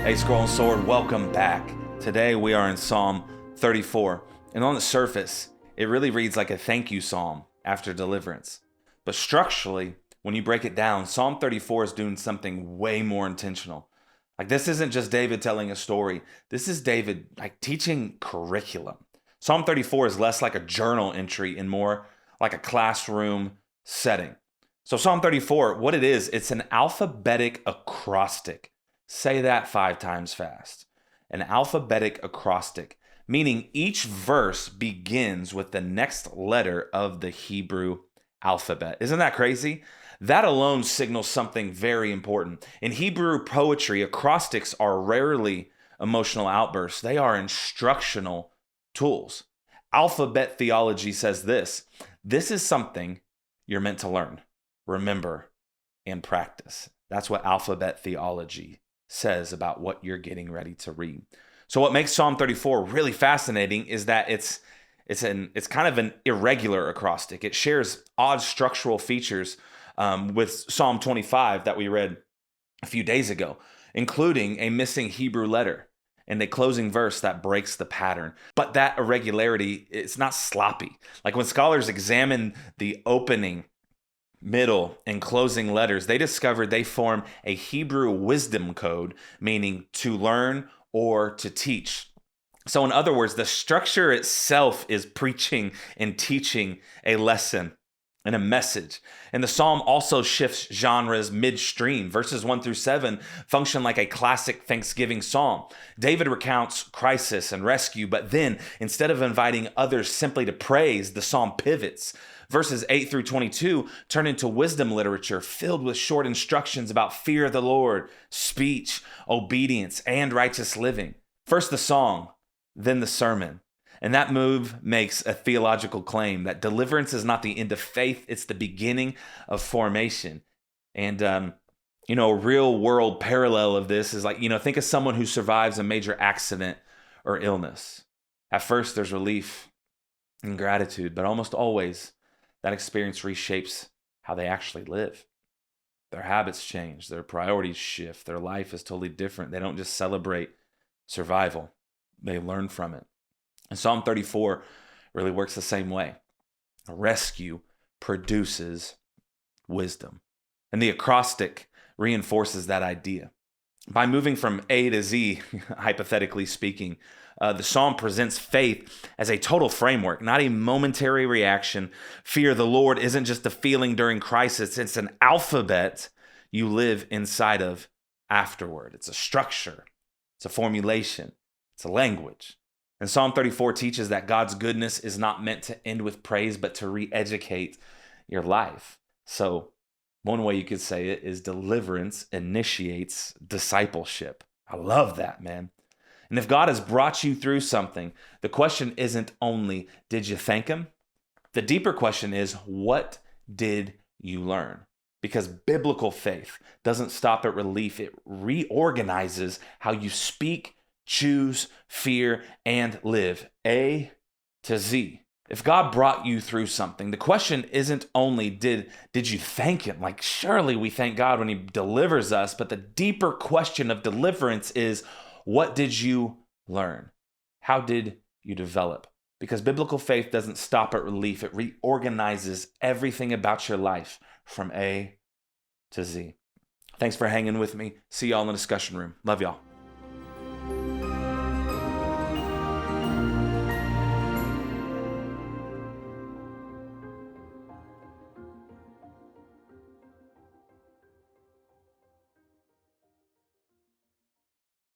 Hey, Scroll and Sword, welcome back. Today we are in Psalm 34, and on the surface, it really reads like a thank you psalm after deliverance. But structurally, when you break it down, Psalm 34 is doing something way more intentional. Like, this isn't just David telling a story. This is David teaching curriculum. Psalm 34 is less like a journal entry and more like a classroom setting. So Psalm 34, what it is, it's an alphabetic acrostic. Say that 5 times fast. An alphabetic acrostic, meaning each verse begins with the next letter of the Hebrew alphabet. Isn't that crazy? That alone signals something very important. In Hebrew poetry, acrostics are rarely emotional outbursts. They are instructional tools. Alphabet theology says this is something you're meant to learn, remember, and practice. That's what alphabet theology says about what you're getting ready to read. So what makes Psalm 34 really fascinating is that it's kind of an irregular acrostic. It shares odd structural features with Psalm 25 that we read a few days ago, including a missing Hebrew letter and a closing verse that breaks the pattern. But that irregularity, it's not sloppy. Like, when scholars examine the opening, middle, and closing letters, they discovered they form a Hebrew wisdom code, meaning to learn or to teach. So in other words, the structure itself is preaching and teaching a lesson and a message. And the psalm also shifts genres midstream. Verses 1 through 7 function like a classic Thanksgiving psalm. David recounts crisis and rescue, but then instead of inviting others simply to praise, the psalm pivots. Verses 8 through 22 turn into wisdom literature filled with short instructions about fear of the Lord, speech, obedience, and righteous living. First the song, then the sermon. And that move makes a theological claim that deliverance is not the end of faith, it's the beginning of formation. And, a real world parallel of this is think of someone who survives a major accident or illness. At first, there's relief and gratitude, but almost always, that experience reshapes how they actually live. Their habits change, their priorities shift, their life is totally different. They don't just celebrate survival, they learn from it. And Psalm 34 really works the same way. A rescue produces wisdom. And the acrostic reinforces that idea. By moving from A to Z, hypothetically speaking, the psalm presents faith as a total framework, not a momentary reaction. Fear of the Lord isn't just a feeling during crisis. It's an alphabet you live inside of afterward. It's a structure. It's a formulation. It's a language. And Psalm 34 teaches that God's goodness is not meant to end with praise, but to re-educate your life. So one way you could say it is deliverance initiates discipleship. I love that, man. And if God has brought you through something, the question isn't only, did you thank him? The deeper question is, what did you learn? Because biblical faith doesn't stop at relief. It reorganizes how you speak, choose, fear, and live. A to Z. If God brought you through something, the question isn't only, did you thank him? Surely we thank God when he delivers us, but the deeper question of deliverance is, what did you learn? How did you develop? Because biblical faith doesn't stop at relief. It reorganizes everything about your life from A to Z. Thanks for hanging with me. See y'all in the discussion room. Love y'all.